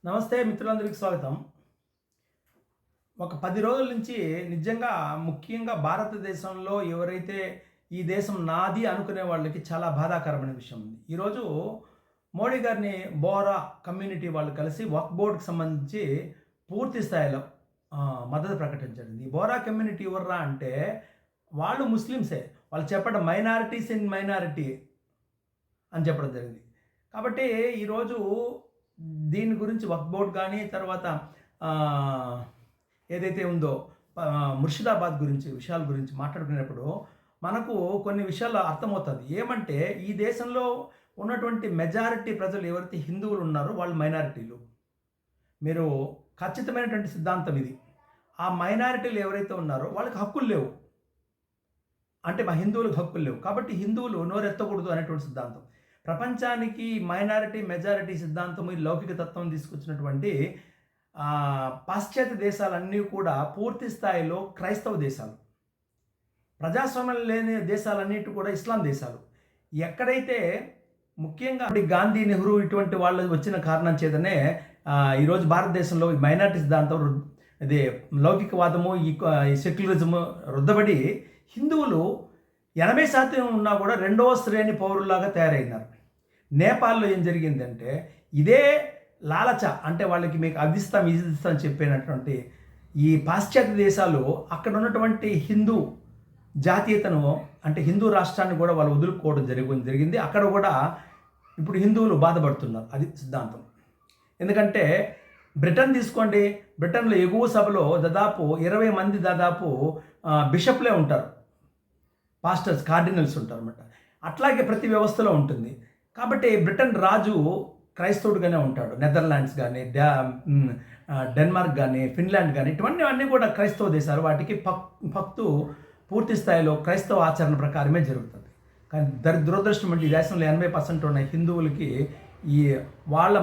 నమస్తే మిత్రులందరికీ స్వాగతం. ఒక 10 రోజుల నుంచి నిజంగా ముఖ్యంగా భారతదేశంలో ఎవరైతే ఈ దేశం నాది అనుకునే వాళ్ళకి చాలా బాధాకరమైన విషయం ఉంది. ఈరోజు మోడీ గారిని బోహరా కమ్యూనిటీ వాళ్ళు కలిసి వక్ఫ్ బోర్డ్‌కి సంబంధించి పూర్తి స్థాయిలో మద్దతు ప్రకటించండి. ఈ బోహరా కమ్యూనిటీ ఎవర్రా అంటే వాళ్ళు ముస్లిమ్సే. వాళ్ళు చెప్పడం మైనారిటీస్ ఇన్ మైనారిటీ అని చెప్పడం జరిగింది. కాబట్టి ఈరోజు దీని గురించి వక్ఫ్ బోర్డ్ కానీ తర్వాత ఏదైతే ఉందో ముర్షిదాబాద్ గురించి విషయాల గురించి మాట్లాడుకునేటప్పుడు మనకు కొన్ని విషయాలు అర్థమవుతుంది. ఏమంటే ఈ దేశంలో ఉన్నటువంటి మెజారిటీ ప్రజలు ఎవరైతే హిందువులు ఉన్నారో వాళ్ళు మైనారిటీలు. మీరు ఖచ్చితమైనటువంటి సిద్ధాంతం ఇది. ఆ మైనారిటీలు ఎవరైతే ఉన్నారో వాళ్ళకి హక్కులు లేవు. అంటే మా హిందువులకు హక్కులు లేవు. కాబట్టి హిందువులు నోరెత్తకూడదు అనేటువంటి సిద్ధాంతం. ప్రపంచానికి మైనారిటీ, మెజారిటీ సిద్ధాంతం ఈ లౌకిక తత్వం తీసుకొచ్చినటువంటి పాశ్చాత్య దేశాలన్నీ కూడా పూర్తి స్థాయిలో క్రైస్తవ దేశాలు. ప్రజాస్వామ్యం లేని దేశాలన్నిటి కూడా ఇస్లాం దేశాలు. ఎక్కడైతే ముఖ్యంగా గాంధీ, నెహ్రూ ఇటువంటి వాళ్ళు వచ్చిన కారణం చేతనే ఈరోజు భారతదేశంలో ఈ మైనారిటీ సిద్ధాంతం ఇది లౌకికవాదము, ఈ సెక్యులరిజము రుద్దబడి హిందువులు 80% ఉన్నా కూడా రెండవ శ్రేణి పౌరుల్లాగా తయారైనారు. నేపాల్లో ఏం జరిగిందంటే ఇదే లాలచ, అంటే వాళ్ళకి మీకు అది ఇస్తాం ఇది ఇస్తాం అని చెప్పినటువంటి ఈ పాశ్చాత్య దేశాలు అక్కడ ఉన్నటువంటి హిందూ జాతీయతను, అంటే హిందూ రాష్ట్రాన్ని కూడా వాళ్ళు వదులుకోవడం జరిగింది. అక్కడ కూడా ఇప్పుడు హిందువులు బాధపడుతున్నారు. అది సిద్ధాంతం. ఎందుకంటే బ్రిటన్ తీసుకోండి, బ్రిటన్లో ఎగువ సభలో దాదాపు 20 మంది దాదాపు బిషప్లే ఉంటారు, పాస్టర్స్, కార్డినల్స్ ఉంటారు అన్నమాట. అట్లాగే ప్రతి వ్యవస్థలో ఉంటుంది. కాబట్టి బ్రిటన్ రాజు క్రైస్తవుడుగానే ఉంటాడు. నెదర్లాండ్స్ కానీ, డెన్మార్క్ కానీ, ఫిన్లాండ్ కానీ ఇటువంటివన్నీ కూడా క్రైస్తవ దేశాలు. వాటికి భక్తు పూర్తి స్థాయిలో క్రైస్తవ ఆచరణ ప్రకారమే జరుగుతుంది. కానీ దురదృష్టం అంటే ఈ దేశంలో 80% ఉన్న హిందువులకి ఈ వాళ్ళ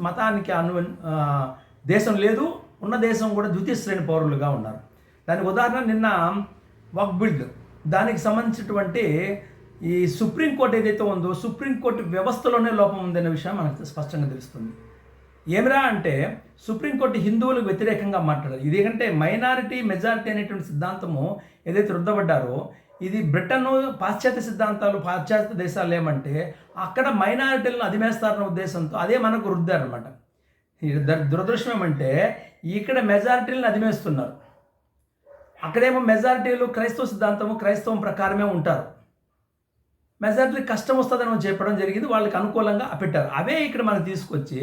మతానికి దేశం లేదు, ఉన్న దేశం కూడా ద్వితీయ శ్రేణి పౌరులుగా ఉన్నారు. దానికి ఉదాహరణ నిన్న వక్ఫ్ బిల్, దానికి సంబంధించినటువంటి ఈ సుప్రీంకోర్టు ఏదైతే ఉందో సుప్రీంకోర్టు వ్యవస్థలోనే లోపం ఉందనే విషయం మనకు స్పష్టంగా తెలుస్తుంది. ఏమిరా అంటే సుప్రీంకోర్టు హిందువులకు వ్యతిరేకంగా మాట్లాడారు. ఇది ఏంటంటే మైనారిటీ, మెజారిటీ అనేటువంటి సిద్ధాంతము ఏదైతే రుద్దబడ్డారో ఇది బ్రిటన్, పాశ్చాత్య సిద్ధాంతాలు, పాశ్చాత్య దేశాలు ఏమంటే అక్కడ మైనారిటీలను అదిమేస్తారన్న ఉద్దేశంతో అదే మనకు రుద్దారనమాట. దురదృష్టం ఏమంటే ఇక్కడ మెజారిటీలను అదిమేస్తున్నారు. అక్కడేమో మెజారిటీలు క్రైస్తవ సిద్ధాంతము, క్రైస్తవం ప్రకారమే ఉంటారు. మెజారిటీ కష్టం వస్తుందని చెప్పడం జరిగింది, వాళ్ళకి అనుకూలంగా పెట్టారు. అవే ఇక్కడ మనకు తీసుకొచ్చి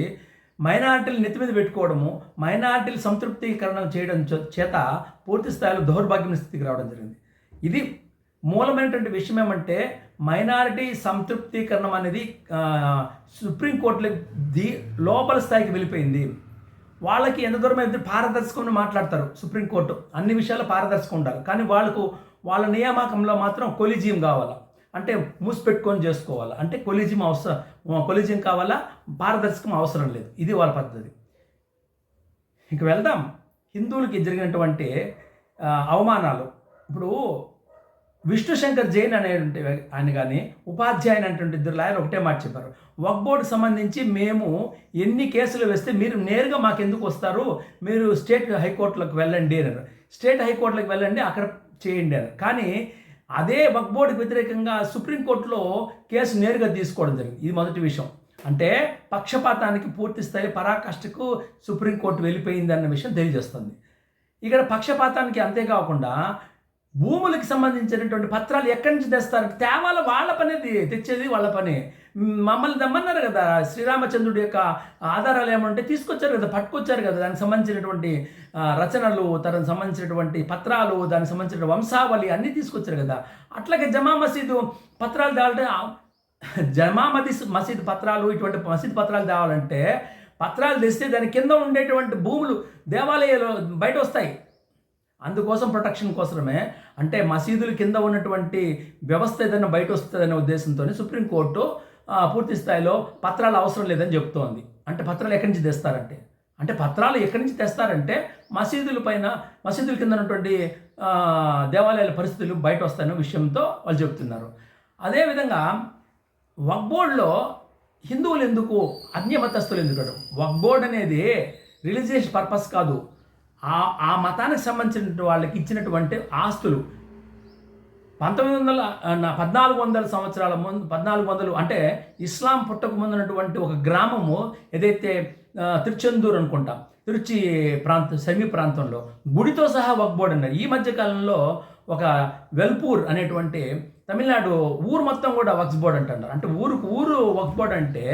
మైనారిటీలు నెత్తి మీద పెట్టుకోవడము, మైనారిటీలు సంతృప్తీకరణ చేయడం చేత పూర్తి స్థాయిలో దౌర్భాగ్యం స్థితికి రావడం జరిగింది. ఇది మూలమైనటువంటి విషయం ఏమంటే మైనారిటీ సంతృప్తీకరణం అనేది సుప్రీంకోర్టులో లోపల స్థాయికి వెళ్ళిపోయింది. వాళ్ళకి ఎంత దూరం అయితే పారదర్శకంగా మాట్లాడతారు. సుప్రీంకోర్టు అన్ని విషయాల్లో పారదర్శకం ఉండాలి, కానీ వాళ్ళ నియామకంలో మాత్రం కొలిజియం కావాలా, అంటే మూసిపెట్టుకొని చేసుకోవాలి. అంటే కొలిజియం కావాలా, పారదర్శకం అవసరం లేదు. ఇది వాళ్ళ పద్ధతి. ఇక వెళ్దాం. హిందువులకి జరిగినటువంటి అవమానాలు. ఇప్పుడు విష్ణు శంకర్ జైన్ అనేటువంటి ఆయన కానీ, ఉపాధ్యాయుని అనేటువంటి ఇద్దరు లాయర్లు ఒకటే మాట చెప్పారు. వక్ఫ్ బోర్డుకి సంబంధించి మేము ఎన్ని కేసులు వేస్తే మీరు నేరుగా మాకు ఎందుకు వస్తారు, మీరు స్టేట్ హైకోర్టులకు వెళ్ళండి అన్నారు. స్టేట్ హైకోర్టులకు వెళ్ళండి, అక్కడ చేయండి అన్నారు. కానీ అదే వక్ఫ్ బోర్డుకి వ్యతిరేకంగా సుప్రీంకోర్టులో కేసు నేరుగా తీసుకోవడం జరిగింది. ఇది మొదటి విషయం. అంటే పక్షపాతానికి పూర్తి స్థాయి పరాకాష్ఠకు సుప్రీంకోర్టు వెళ్ళిపోయింది అన్న విషయం తెలియజేస్తుంది. ఇక్కడ పక్షపాతానికి అంతేకాకుండా భూములకు సంబంధించినటువంటి పత్రాలు ఎక్కడి నుంచి తెస్తారు, తేవాల వాళ్ళ పని, తెచ్చేది వాళ్ళ పని. మమ్మల్ని దమ్మన్నారు కదా, శ్రీరామచంద్రుడి యొక్క ఆధారాలు ఏమంటే తీసుకొచ్చారు కదా, పట్టుకొచ్చారు కదా, దానికి సంబంధించినటువంటి రచనలు, దానికి సంబంధించినటువంటి పత్రాలు, దానికి సంబంధించిన వంశావళి అన్నీ తీసుకొచ్చారు కదా. అట్లాగే జమా మసీదు పత్రాలు తేవాలంటే మసీదు పత్రాలు, ఇటువంటి మసీదు పత్రాలు తేవాలంటే పత్రాలు తెస్తే దాని కింద ఉండేటువంటి భూములు దేవాలయాలు బయట వస్తాయి. అందుకోసం ప్రొటెక్షన్ కోసమే, అంటే మసీదుల కింద ఉన్నటువంటి వ్యవస్థ ఏదైనా బయట వస్తుందనే ఉద్దేశంతో సుప్రీంకోర్టు పూర్తి స్థాయిలో పత్రాలు అవసరం లేదని చెప్తోంది. అంటే పత్రాలు ఎక్కడి నుంచి తెస్తారంటే, పత్రాలు ఎక్కడి నుంచి తెస్తారంటే మసీదుల కింద ఉన్నటువంటి దేవాలయాల పరిస్థితులు బయట వస్తాయనే విషయంతో వాళ్ళు చెప్తున్నారు. అదేవిధంగా వక్ఫ్ బోర్డులో హిందువులు ఎందుకు, అన్యమతస్థులు ఎందుకు? వక్ఫ్ బోర్డ్ అనేది రిలీజియస్ పర్పస్ కాదు, ఆ ఆ మతానికి సంబంధించిన వాళ్ళకి ఇచ్చినటువంటి ఆస్తులు. 1400 సంవత్సరాల ముందు, 1400 అంటే ఇస్లాం పుట్టక ముందున్నటువంటి ఒక గ్రామము ఏదైతే తిరుచెందూరు అనుకుంటా, తిరుచి సమీప ప్రాంతంలో గుడితో సహా వక్ఫ్ బోర్డ్ అన్నారు. ఈ మధ్యకాలంలో ఒక వెల్పూర్ అనేటువంటి తమిళనాడు ఊరు మొత్తం కూడా వక్ఫ్ బోర్డ్ అంటున్నారు. అంటే ఊరు వక్ఫ్ బోర్డ్ అంటే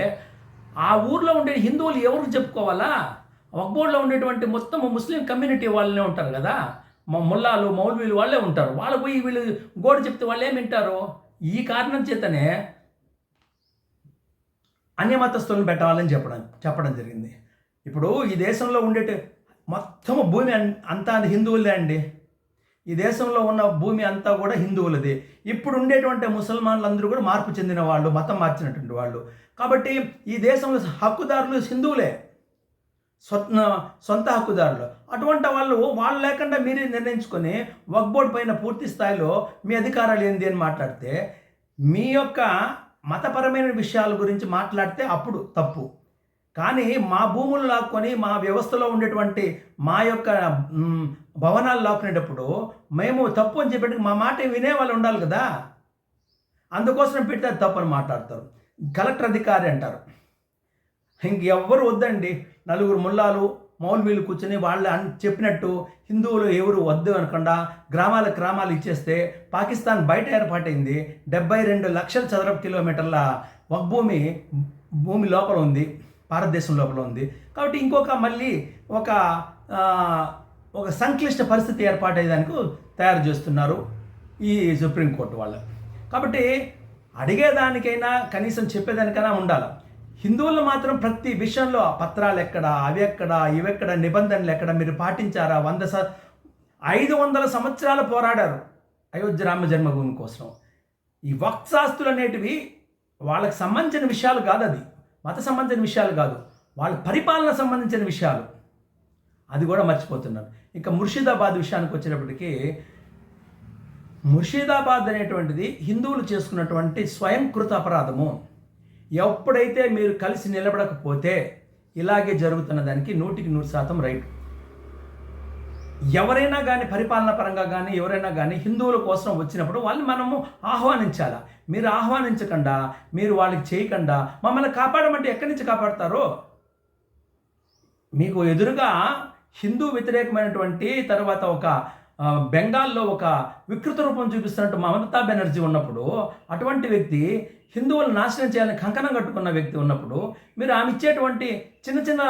ఆ ఊర్లో ఉండే హిందువులు ఎవరికి చెప్పుకోవాలా? వక్ఫ్ బోర్డ్లో ఉండేటువంటి మొత్తం ముస్లిం కమ్యూనిటీ వాళ్ళనే ఉంటారు కదా, ముల్లాలు మౌల్వీలు వాళ్ళే ఉంటారు. వాళ్ళు పోయి వీళ్ళు గోడు చెప్తే వాళ్ళు ఏమి వింటారు? ఈ కారణం చేతనే అన్యమతస్థులను పెట్టాలని చెప్పడం జరిగింది. ఇప్పుడు ఈ దేశంలో ఉండేటి మొత్తం భూమి అంతా హిందువులదే అండి. ఈ దేశంలో ఉన్న భూమి అంతా కూడా హిందువులది. ఇప్పుడు ఉండేటువంటి ముసల్మాన్లు అందరూ కూడా మార్పు చెందిన వాళ్ళు, మతం మార్చినటువంటి వాళ్ళు. కాబట్టి ఈ దేశంలో హక్కుదారులు హిందువులే, సొంత హక్కుదారులు. అటువంటి వాళ్ళు లేకుండా మీరే నిర్ణయించుకొని వక్ఫ్ బోర్డు పైన పూర్తి స్థాయిలో మీ అధికారాలు ఏంది అని మాట్లాడితే, మీ యొక్క మతపరమైన విషయాల గురించి మాట్లాడితే అప్పుడు తప్పు. కానీ మా భూములు లాక్కొని మా వ్యవస్థలో ఉండేటువంటి మా యొక్క భవనాలు లాక్కునేటప్పుడు మేము తప్పు అని చెప్పేటప్పుడు మా మాట వినేవాళ్ళు ఉండాలి కదా. అందుకోసం పెడితే అది తప్పు అని మాట్లాడతారు. కలెక్టర్ అధికారి అంటారు. ఇంకెవ్వరు వద్దండి, నలుగురు ముల్లాలు మౌల్వీలు కూర్చొని వాళ్ళు చెప్పినట్టు హిందువులు ఎవరు వద్దు అనకుండా గ్రామాలు ఇచ్చేస్తే పాకిస్తాన్ బయట ఏర్పాటైంది. 72 లక్షల చదరపు కిలోమీటర్ల వక్ఫ్ భూమి లోపల ఉంది, భారతదేశం లోపల ఉంది. కాబట్టి మళ్ళీ ఒక సంక్లిష్ట పరిస్థితి ఏర్పాటయ్యేదానికి తయారు చేస్తున్నారు ఈ సుప్రీంకోర్టు వాళ్ళు. కాబట్టి అడిగేదానికైనా కనీసం చెప్పేదానికైనా ఉండాలి. హిందువులు మాత్రం ప్రతి విషయంలో పత్రాలు ఎక్కడ, అవి ఎక్కడ, ఇవెక్కడ, నిబంధనలు ఎక్కడ, మీరు పాటించారా? 500 సంవత్సరాలు పోరాడారు అయోధ్య రామ జన్మభూమి కోసం. ఈ వక్ఫ్ ఆస్తులు అనేటివి వాళ్ళకి సంబంధించిన విషయాలు కాదు, అది మత సంబంధించిన విషయాలు కాదు, వాళ్ళ పరిపాలన సంబంధించిన విషయాలు. అది కూడా మర్చిపోతున్నారు. ఇంకా ముర్షిదాబాద్ విషయానికి వచ్చేటప్పటికి, ముర్షిదాబాద్ అనేటువంటిది హిందువులు చేసుకున్నటువంటి స్వయంకృత అపరాధము. ఎప్పుడైతే మీరు కలిసి నిలబడకపోతే ఇలాగే జరుగుతున్న దానికి 100% రైట్. ఎవరైనా కానీ పరిపాలన పరంగా కానీ ఎవరైనా కానీ హిందువుల కోసం వచ్చినప్పుడు వాళ్ళని మనము ఆహ్వానించాలా. మీరు ఆహ్వానించకుండా, మీరు వాళ్ళకి చేయకుండా మమ్మల్ని కాపాడమంటే ఎక్కడి నుంచి కాపాడతారో? మీకు ఎదురుగా హిందూ వ్యతిరేకమైనటువంటి తర్వాత ఒక బెంగాల్లో ఒక వికృత రూపం చూపిస్తున్నట్టు మమతా బెనర్జీ ఉన్నప్పుడు, అటువంటి వ్యక్తి హిందువులు నాశనం చేయాలని కంకణం కట్టుకున్న వ్యక్తి ఉన్నప్పుడు, మీరు ఆమె ఇచ్చేటువంటి చిన్న చిన్న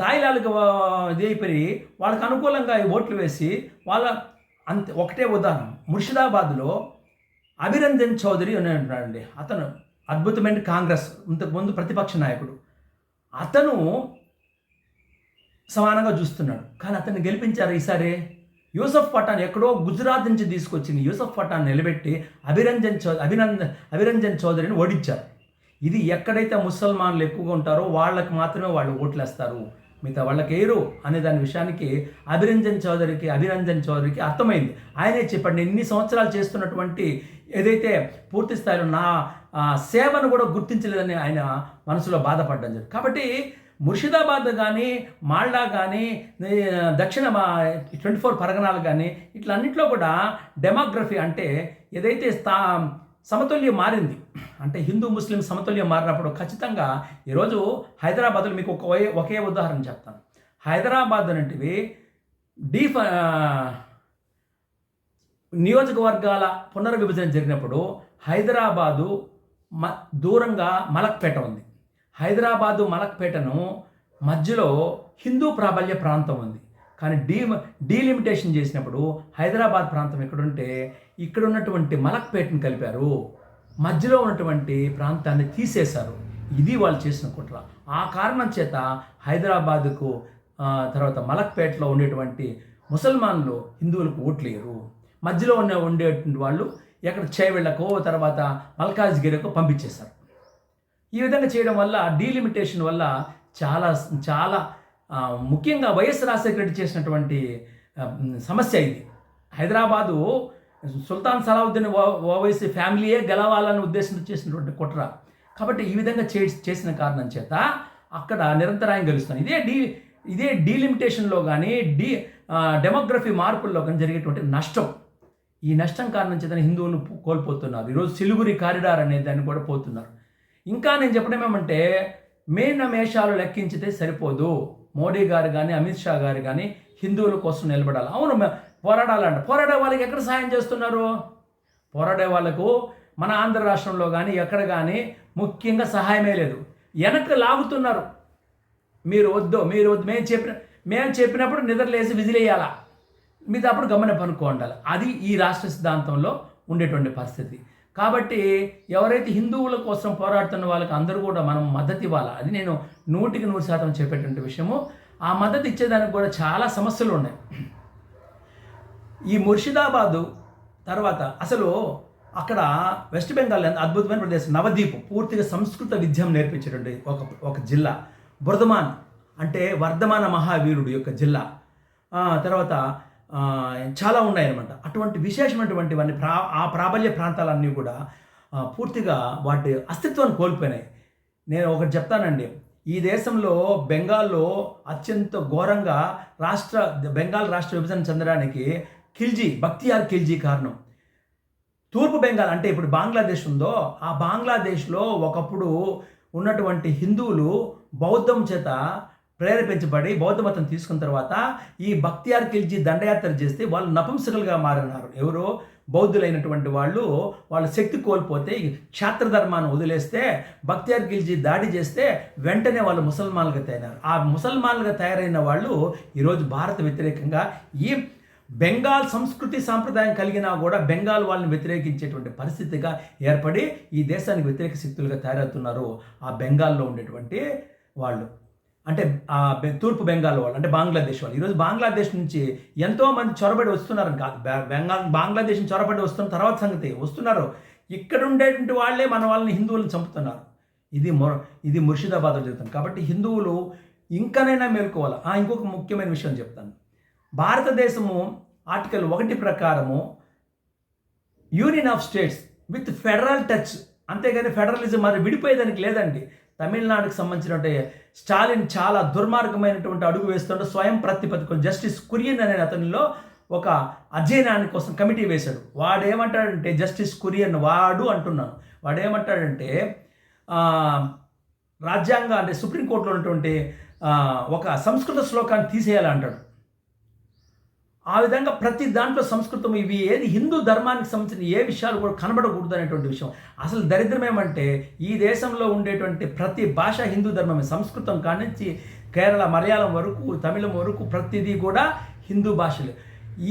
తాయిలాలకు ఇది అయిపోయి వాళ్ళకి అనుకూలంగా ఓట్లు వేసి అంతే. ఒకటే ఉదాహరణ, ముర్షిదాబాద్లో అభిరంజన్ చౌదరి అని అంటున్నాడండి. అతను అద్భుతమైన కాంగ్రెస్ ఇంతకుముందు ప్రతిపక్ష నాయకుడు. అతను సమానంగా చూస్తున్నాడు, కానీ అతన్ని గెలిపించారు ఈసారి. యూసఫ్ పఠాన్ ఎక్కడో గుజరాత్ నుంచి తీసుకొచ్చింది యూసఫ్ పఠాన్ నిలబెట్టి అభిరంజన్ చౌదరిని ఓడించారు. ఇది ఎక్కడైతే ముసల్మాన్లు ఎక్కువగా ఉంటారో వాళ్ళకి మాత్రమే వాళ్ళు ఓట్లేస్తారు, మిగతా వాళ్ళకి వేయరు అనే దాని విషయానికి అభిరంజన్ చౌదరికి అర్థమైంది. ఆయనే చెప్పండి, ఇన్ని సంవత్సరాలు చేస్తున్నటువంటి ఏదైతే పూర్తి స్థాయిలో నా సేవను కూడా గుర్తించలేదని ఆయన మనసులో బాధపడ్డం జరిగింది. కాబట్టి ముర్షిదాబాద్ కానీ, మాల్డా కానీ, దక్షిణ 24 పరగణాలు కానీ, ఇట్లన్నింటిలో కూడా డెమోగ్రఫీ అంటే ఏదైతే సమతుల్యం మారింది, అంటే హిందూ ముస్లిం సమతుల్యం మారినప్పుడు ఖచ్చితంగా ఈరోజు హైదరాబాద్లో మీకు ఒకే ఉదాహరణ చెప్తాను. హైదరాబాద్ అనేటివి నియోజకవర్గాల పునర్విభజన జరిగినప్పుడు హైదరాబాదు దూరంగా మలక్పేట ఉంది. హైదరాబాదు మలక్పేటను మధ్యలో హిందూ ప్రాబల్య ప్రాంతం ఉంది. కానీ డీలిమిటేషన్ చేసినప్పుడు హైదరాబాద్ ప్రాంతం ఎక్కడుంటే ఇక్కడ ఉన్నటువంటి మలక్పేటను కలిపారు, మధ్యలో ఉన్నటువంటి ప్రాంతాన్ని తీసేశారు. ఇది వాళ్ళు చేసిన కుట్ర. ఆ కారణం చేత హైదరాబాదుకు తర్వాత మలక్పేటలో ఉండేటువంటి ముసల్మాన్లు హిందువులకు ఓట్లేరు. మధ్యలో ఉండేటువంటి వాళ్ళు ఎక్కడ చేవెళ్లకో తర్వాత మల్కాజ్గిరికో పంపించేశారు. ఈ విధంగా చేయడం వల్ల, డీలిమిటేషన్ వల్ల చాలా చాలా ముఖ్యంగా వైఎస్ రాజశేఖర రెడ్డి చేసినటువంటి సమస్య ఇది. హైదరాబాదు సుల్తాన్ సలావుద్దీన్ ఓవైసీ ఫ్యామిలీయే గెలవాలని ఉద్దేశంతో చేసినటువంటి కుట్ర. కాబట్టి ఈ విధంగా చేసిన కారణం చేత అక్కడ నిరంతరాయం గెలుస్తాను. ఇదే డీలిమిటేషన్లో కానీ డెమోగ్రఫీ మార్పుల్లో కానీ జరిగేటువంటి నష్టం. ఈ నష్టం కారణం చేత హిందువులు కోల్పోతున్నారు. ఈరోజు సిలిగురి కారిడార్ అనే దాన్ని కూడా పోతున్నారు. ఇంకా నేను చెప్పడం ఏమంటే, మేషాలు లెక్కించితే సరిపోదు. మోడీ గారు కానీ అమిత్ షా గారు కానీ హిందువుల కోసం నిలబడాలి. అవును, పోరాడాలంట. పోరాడే వాళ్ళకి ఎక్కడ సాయం చేస్తున్నారు? పోరాడే వాళ్ళకు మన ఆంధ్ర రాష్ట్రంలో కానీ ఎక్కడ కానీ ముఖ్యంగా సహాయమే లేదు. వెనక్కి లాగుతున్నారు. మీరు వద్దు మేము చెప్పినప్పుడు నిద్రలేసి విజిలేయాలా, మీద అప్పుడు గమన పనుకో ఉండాలి. అది ఈ రాష్ట్ర సిద్ధాంతంలో ఉండేటువంటి పరిస్థితి. కాబట్టి ఎవరైతే హిందువుల కోసం పోరాడుతున్న వాళ్ళకి అందరూ కూడా మనం మద్దతు ఇవ్వాలి. అది నేను 100% చెప్పేటువంటి విషయము. ఆ మద్దతు ఇచ్చేదానికి కూడా చాలా సమస్యలు ఉన్నాయి. ఈ ముర్షిదాబాదు తర్వాత అసలు అక్కడ వెస్ట్ బెంగాల్ అద్భుతమైన ప్రదేశం, నవదీప్, పూర్తిగా సంస్కృత విద్యం నేర్పించేటువంటి ఒక జిల్లా. బుర్దమాన్ అంటే వర్ధమాన మహావీరుడు యొక్క జిల్లా. తర్వాత చాలా ఉన్నాయన్నమాట. అటువంటి విశేషమైనటువంటివన్నీ ఆ ప్రాబల్య ప్రాంతాలన్నీ కూడా పూర్తిగా వాటి అస్తిత్వాన్ని కోల్పోయినాయి. నేను ఒకటి చెప్తానండి, ఈ దేశంలో బెంగాల్లో అత్యంత ఘోరంగా బెంగాల్ రాష్ట్ర విభజన చెందడానికి బక్తియార్ ఖిల్జీ కారణం. తూర్పు బెంగాల్ అంటే ఇప్పుడు బంగ్లాదేశ్ ఉందో, ఆ బంగ్లాదేశ్లో ఒకప్పుడు ఉన్నటువంటి హిందువులు బౌద్ధం చేత ప్రేరేపించబడి బౌద్ధ మతం తీసుకున్న తర్వాత ఈ బక్తియార్ ఖిల్జీ దండయాత్ర చేస్తే వాళ్ళు నపుంసకులుగా మారినారు. ఎవరో బౌద్ధులైనటువంటి వాళ్ళ శక్తి కోల్పోతే క్షాత్రధర్మాన్ని వదిలేస్తే బక్తియార్ ఖిల్జీ దాడి చేస్తే వెంటనే వాళ్ళు ముసల్మాన్లుగా తయారైనారు. ఆ ముసల్మాన్లుగా తయారైన వాళ్ళు ఈరోజు భారత వ్యతిరేకంగా ఈ బెంగాల్ సంస్కృతి సాంప్రదాయం కలిగినా కూడా బెంగాల్ వాళ్ళని వ్యతిరేకించేటువంటి పరిస్థితిగా ఏర్పడి ఈ దేశానికి వ్యతిరేక శక్తులుగా తయారవుతున్నారు ఆ బెంగాల్లో ఉండేటువంటి వాళ్ళు. అంటే తూర్పు బెంగాల్ వాళ్ళు అంటే బంగ్లాదేశ్ వాళ్ళు. ఈరోజు బంగ్లాదేశ్ నుంచి ఎంతోమంది చొరబడి వస్తున్నారని కాదు, బంగ్లాదేశ్ నుంచి చొరబడి వస్తున్న తర్వాత సంగతి వస్తున్నారు. ఇక్కడ ఉండేటువంటి వాళ్ళే మన వాళ్ళని హిందువులను చంపుతున్నారు. ఇది ముర్షిదాబాద్లో జరుగుతుంది. కాబట్టి హిందువులు ఇంకనైనా మేల్కోవాలి. ఇంకొక ముఖ్యమైన విషయం చెప్తాను. భారతదేశము ఆర్టికల్ 1 ప్రకారము union of states with federal touch, అంతేగాని ఫెడరలిజం మరి విడిపోయేదానికి లేదండి. తమిళనాడుకు సంబంధించినటువంటి స్టాలిన్ చాలా దుర్మార్గమైనటువంటి అడుగు వేస్తుంటే స్వయం ప్రతిపత్తి జస్టిస్ కురియన్ అనే అతనిలో ఒక అధ్యయనాన్ని కోసం కమిటీ వేశాడు. వాడేమంటాడంటే, జస్టిస్ కురియన్ వాడేమంటాడంటే రాజ్యాంగ అంటే సుప్రీంకోర్టులో ఉన్నటువంటి ఒక సంస్కృత శ్లోకాన్ని తీసేయాలంటాడు. ఆ విధంగా ప్రతి దాంట్లో సంస్కృతం ఇవి ఏది హిందూ ధర్మానికి సంబంధించిన ఏ విషయాలు కూడా కనబడకూడదు అనేటువంటి విషయం. అసలు దరిద్రం ఏమంటే ఈ దేశంలో ఉండేటువంటి ప్రతి భాష హిందూ ధర్మమే. సంస్కృతం కానించి కేరళ మలయాళం వరకు తమిళం వరకు ప్రతిదీ కూడా హిందూ భాషలు.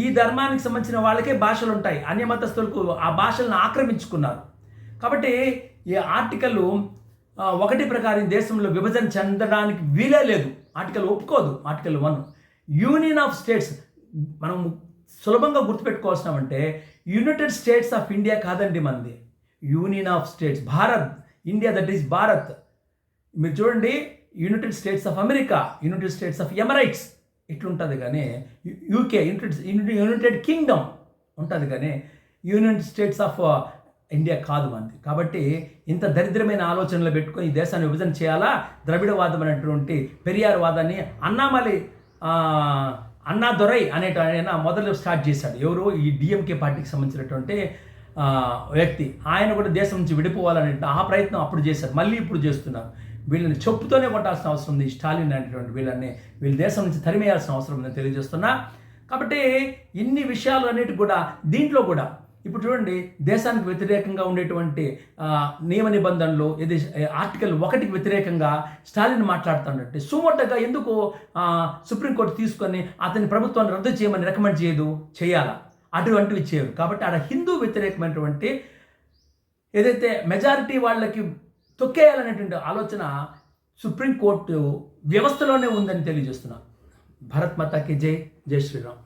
ఈ ధర్మానికి సంబంధించిన వాళ్ళకే భాషలు ఉంటాయి. అన్యమతస్థులకు ఆ భాషలను ఆక్రమించుకున్నారు. కాబట్టి ఈ ఆర్టికల్ 1 ప్రకారం దేశంలో విభజన చెందడానికి వీలే లేదు. ఆర్టికల్ ఒప్పుకోదు. ఆర్టికల్ 1 యూనియన్ ఆఫ్ స్టేట్స్ మనం సులభంగా గుర్తుపెట్టుకోవాల్సినామంటే యునైటెడ్ స్టేట్స్ ఆఫ్ ఇండియా కాదండి మనది, union of states. India that is Bharat. మీరు చూడండి, United States of America, United States of Emirates ఇట్లుంటుంది. కానీ యూకే యునైటెడ్ కింగ్డమ్ ఉంటుంది. కానీ యునైటెడ్ స్టేట్స్ ఆఫ్ ఇండియా కాదు మనది. కాబట్టి ఇంత దరిద్రమైన ఆలోచనలు పెట్టుకొని ఈ దేశాన్ని విభజన చేయాలా? ద్రవిడవాదం అనేటువంటి పెరియార్ వాదాన్ని అన్నాదొరై ఆయన మొదలు స్టార్ట్ చేశాడు. ఎవరు? ఈ డిఎంకే పార్టీకి సంబంధించినటువంటి వ్యక్తి. ఆయన కూడా దేశం నుంచి విడిపోవాలనే ఆ ప్రయత్నం అప్పుడు చేశారు, మళ్ళీ ఇప్పుడు చేస్తున్నారు. వీళ్ళని చెప్పుతోనే కొట్టాల్సిన అవసరం ఉంది. స్టాలిన్ అనేటువంటి వీళ్ళ దేశం నుంచి తరిమేయాల్సిన అవసరం ఉందని తెలియజేస్తున్నా. కాబట్టి ఇన్ని విషయాలు అన్నిటి కూడా దీంట్లో కూడా ఇప్పుడు చూడండి, దేశానికి వ్యతిరేకంగా ఉండేటువంటి నియమ నిబంధనలు ఇది ఆర్టికల్ 1కి వ్యతిరేకంగా స్టాలిన్ మాట్లాడుతున్నట్టు సుమోటగా ఎందుకు సుప్రీంకోర్టు తీసుకొని అతని ప్రభుత్వాన్ని రద్దు చేయమని రికమెండ్ చేయాలా? అటువంటివి చేయరు. కాబట్టి ఆడ హిందూ వ్యతిరేకమైనటువంటి ఏదైతే మెజారిటీ వాళ్ళకి తొక్కేయాలనేటువంటి ఆలోచన సుప్రీంకోర్టు వ్యవస్థలోనే ఉందని తెలియజేస్తున్నా. భారత్ మాతాకి జై, జై శ్రీరామ్.